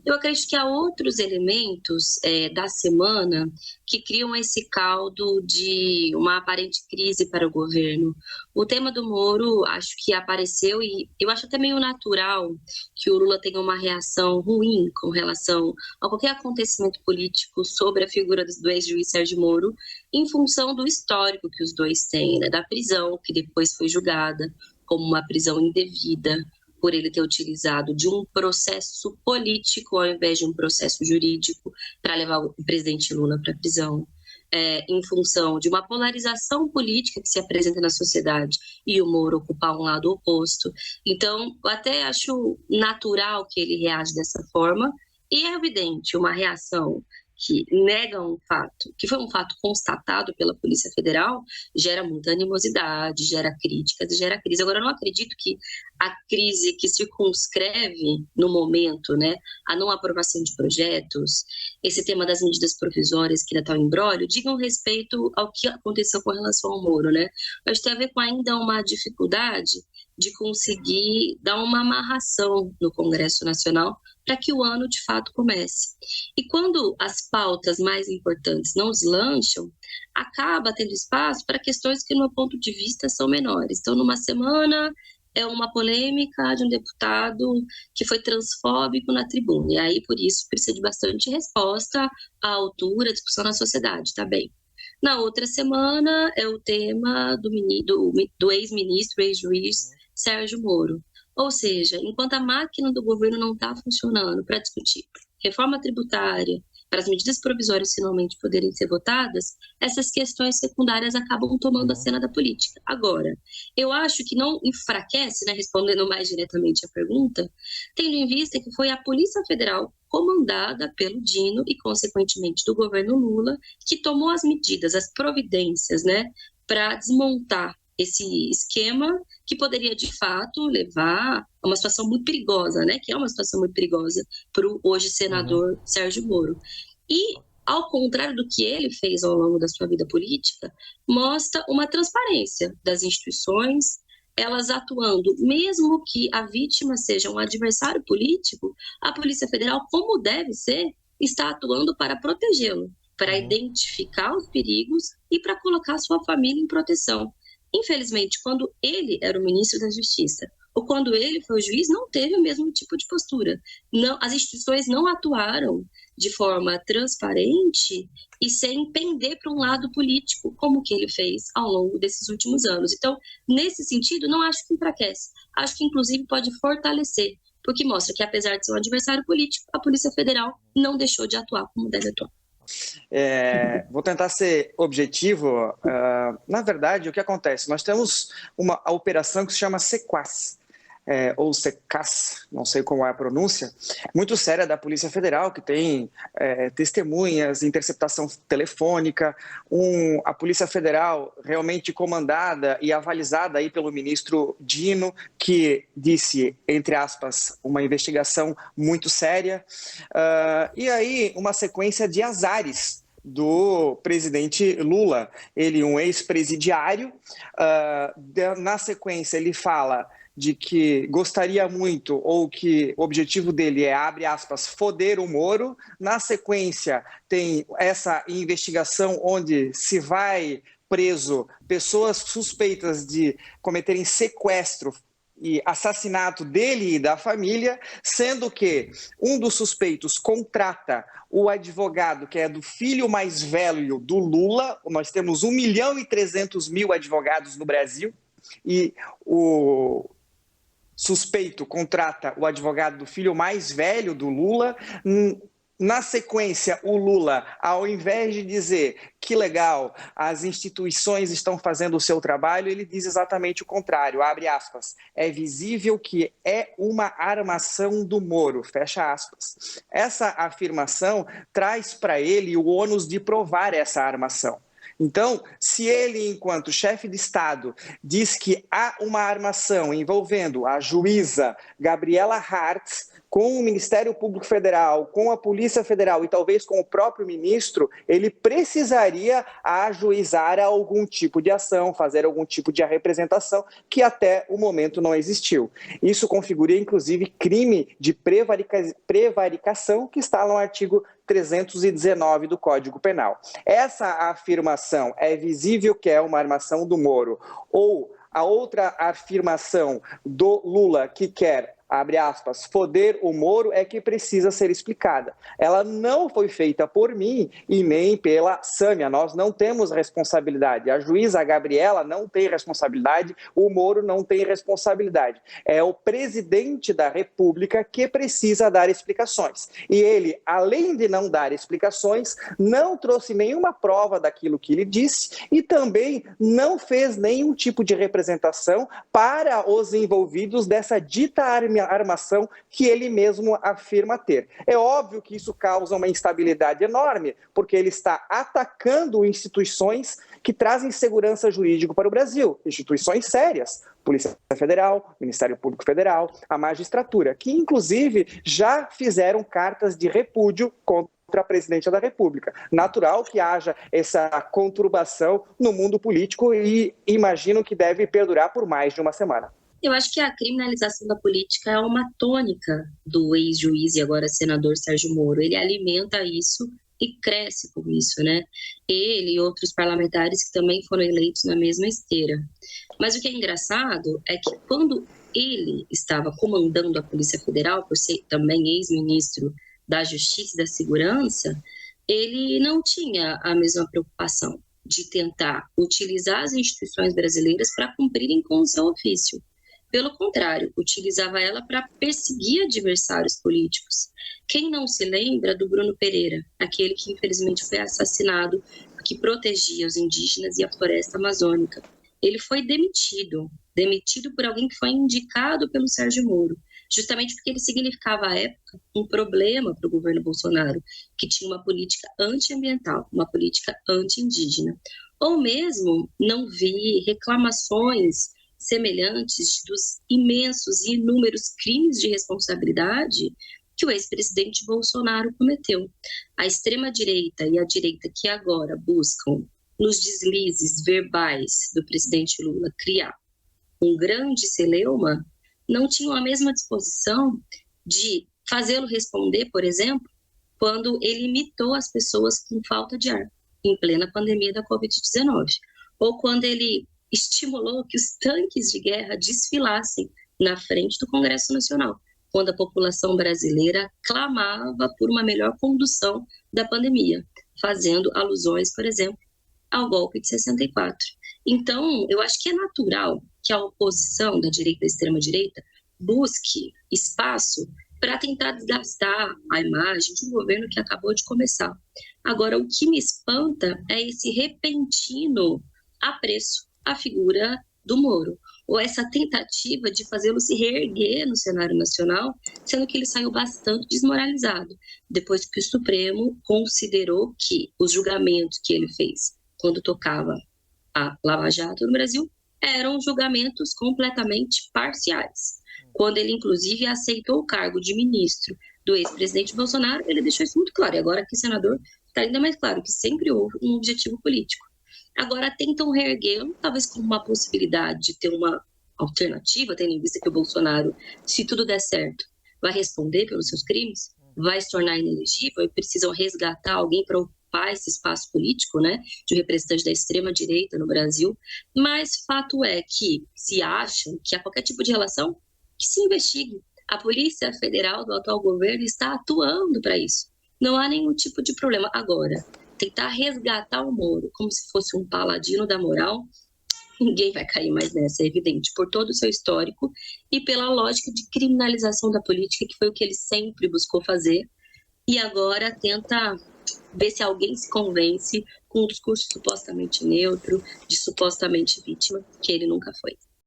Eu acredito que há outros elementos da semana que criam esse caldo de uma aparente crise para o governo. O tema do Moro, acho que apareceu e eu acho até meio natural que o Lula tenha uma reação ruim com relação a qualquer acontecimento político sobre a figura do ex-juiz Sérgio Moro, em função do histórico que os dois têm, né, da prisão, que depois foi julgada como uma prisão indevida, por ele ter utilizado de um processo político ao invés de um processo jurídico para levar o presidente Lula para a prisão, em função de uma polarização política que se apresenta na sociedade e o Moro ocupar um lado oposto. Então, eu até acho natural que ele reage dessa forma e é evidente uma reação que nega um fato, que foi um fato constatado pela Polícia Federal, gera muita animosidade, gera críticas e gera crise. Agora, eu não acredito que a crise que circunscreve no momento, né, a não aprovação de projetos, esse tema das medidas provisórias que ainda está em imbróglio, digam respeito ao que aconteceu com relação ao Moro, né? Acho que tem a ver com ainda uma dificuldade de conseguir dar uma amarração no Congresso Nacional para que o ano de fato comece. E quando as pautas mais importantes não deslancham, acaba tendo espaço para questões que, no meu ponto de vista, são menores. Então, numa semana, é uma polêmica de um deputado que foi transfóbico na tribuna. E aí, por isso, precisa de bastante resposta à altura, discussão na sociedade, tá bem. Na outra semana, é o tema do ex-ministro, ex-juiz Sérgio Moro. Ou seja, enquanto a máquina do governo não está funcionando para discutir reforma tributária, para as medidas provisórias finalmente poderem ser votadas, essas questões secundárias acabam tomando a cena da política. Agora, eu acho que não enfraquece, né, respondendo mais diretamente a pergunta, tendo em vista que foi a Polícia Federal, comandada pelo Dino e, consequentemente, do governo Lula, que tomou as medidas, as providências, né, para desmontar esse esquema que poderia, de fato, levar a uma situação muito perigosa, né? Que é uma situação muito perigosa para o hoje senador Sérgio Moro. E, ao contrário do que ele fez ao longo da sua vida política, mostra uma transparência das instituições, elas atuando, mesmo que a vítima seja um adversário político, a Polícia Federal, como deve ser, está atuando para protegê-lo, para identificar os perigos e para colocar a sua família em proteção. Infelizmente, quando ele era o ministro da Justiça, ou quando ele foi o juiz, não teve o mesmo tipo de postura. Não, as instituições não atuaram de forma transparente e sem pender para um lado político, como que ele fez ao longo desses últimos anos. Então, nesse sentido, não acho que enfraquece. Acho que, inclusive, pode fortalecer, porque mostra que, apesar de ser um adversário político, a Polícia Federal não deixou de atuar como deve atuar. Vou tentar ser objetivo. Na verdade, o que acontece? Nós temos a operação que se chama Sequaz, ou Secas, não sei como é a pronúncia, muito séria da Polícia Federal, que tem testemunhas, interceptação telefônica, a Polícia Federal realmente comandada e avalizada aí pelo ministro Dino, que disse, entre aspas, uma investigação muito séria, e aí uma sequência de azares do presidente Lula, ele um ex-presidiário, na sequência ele fala de que gostaria muito, ou que o objetivo dele é, abre aspas, foder o Moro. Na sequência, tem essa investigação onde se vai preso pessoas suspeitas de cometerem sequestro e assassinato dele e da família, sendo que um dos suspeitos contrata o advogado que é do filho mais velho do Lula. Nós temos 1.300.000 advogados no Brasil, e o suspeito contrata o advogado do filho mais velho do Lula. Na sequência, o Lula, ao invés de dizer que legal, as instituições estão fazendo o seu trabalho, ele diz exatamente o contrário, abre aspas, é visível que é uma armação do Moro, fecha aspas. Essa afirmação traz para ele o ônus de provar essa armação. Então, se ele, enquanto chefe de Estado, diz que há uma armação envolvendo a juíza Gabriela Hartz com o Ministério Público Federal, com a Polícia Federal e talvez com o próprio ministro, ele precisaria ajuizar algum tipo de ação, fazer algum tipo de representação que até o momento não existiu. Isso configura, inclusive, crime de prevaricação que está no artigo 319 do Código Penal. Essa afirmação é visível que é uma armação do Moro, ou a outra afirmação do Lula que quer, abre aspas, foder o Moro, é que precisa ser explicada. Ela não foi feita por mim e nem pela Sâmia. Nós não temos responsabilidade. A juíza Gabriela não tem responsabilidade, o Moro não tem responsabilidade. É o presidente da República que precisa dar explicações. E ele, além de não dar explicações, não trouxe nenhuma prova daquilo que ele disse e também não fez nenhum tipo de representação para os envolvidos dessa dita armação que ele mesmo afirma ter. É óbvio que isso causa uma instabilidade enorme, porque ele está atacando instituições que trazem segurança jurídica para o Brasil, instituições sérias, Polícia Federal, Ministério Público Federal, a magistratura, que inclusive já fizeram cartas de repúdio contra a presidente da República. Natural que haja essa conturbação no mundo político e imagino que deve perdurar por mais de uma semana. Eu acho que a criminalização da política é uma tônica do ex-juiz e agora senador Sérgio Moro. Ele alimenta isso e cresce com isso, né? Ele e outros parlamentares que também foram eleitos na mesma esteira. Mas o que é engraçado é que quando ele estava comandando a Polícia Federal, por ser também ex-ministro da Justiça e da Segurança, ele não tinha a mesma preocupação de tentar utilizar as instituições brasileiras para cumprirem com o seu ofício. Pelo contrário, utilizava ela para perseguir adversários políticos. Quem não se lembra do Bruno Pereira, aquele que infelizmente foi assassinado, que protegia os indígenas e a floresta amazônica? Ele foi demitido por alguém que foi indicado pelo Sérgio Moro, justamente porque ele significava, à época, um problema para o governo Bolsonaro, que tinha uma política antiambiental, uma política anti-indígena. Ou mesmo não vi reclamações semelhantes dos imensos e inúmeros crimes de responsabilidade que o ex-presidente Bolsonaro cometeu. A extrema-direita e a direita que agora buscam, nos deslizes verbais do presidente Lula, criar um grande celeuma, não tinham a mesma disposição de fazê-lo responder, por exemplo, quando ele imitou as pessoas com falta de ar, em plena pandemia da Covid-19, ou quando ele estimulou que os tanques de guerra desfilassem na frente do Congresso Nacional, quando a população brasileira clamava por uma melhor condução da pandemia, fazendo alusões, por exemplo, ao golpe de 64. Então, eu acho que é natural que a oposição da direita e da extrema-direita busque espaço para tentar desgastar a imagem de um governo que acabou de começar. Agora, o que me espanta é esse repentino apreço à figura do Moro, ou essa tentativa de fazê-lo se reerguer no cenário nacional, sendo que ele saiu bastante desmoralizado, depois que o Supremo considerou que os julgamentos que ele fez quando tocava a Lava Jato no Brasil eram julgamentos completamente parciais. Quando ele, inclusive, aceitou o cargo de ministro do ex-presidente Bolsonaro, ele deixou isso muito claro. E agora que senador, está ainda mais claro que sempre houve um objetivo político. Agora tentam reerguê-lo, talvez como uma possibilidade de ter uma alternativa, tendo em vista que o Bolsonaro, se tudo der certo, vai responder pelos seus crimes, vai se tornar inelegível e precisam resgatar alguém para ocupar esse espaço político, né, de um representante da extrema-direita no Brasil. Mas fato é que, se acham que há qualquer tipo de relação, que se investigue. A Polícia Federal do atual governo está atuando para isso. Não há nenhum tipo de problema. Agora, tentar resgatar o Moro como se fosse um paladino da moral, ninguém vai cair mais nessa, é evidente, por todo o seu histórico e pela lógica de criminalização da política, que foi o que ele sempre buscou fazer, e agora tenta ver se alguém se convence com um discurso supostamente neutro, de supostamente vítima, que ele nunca foi.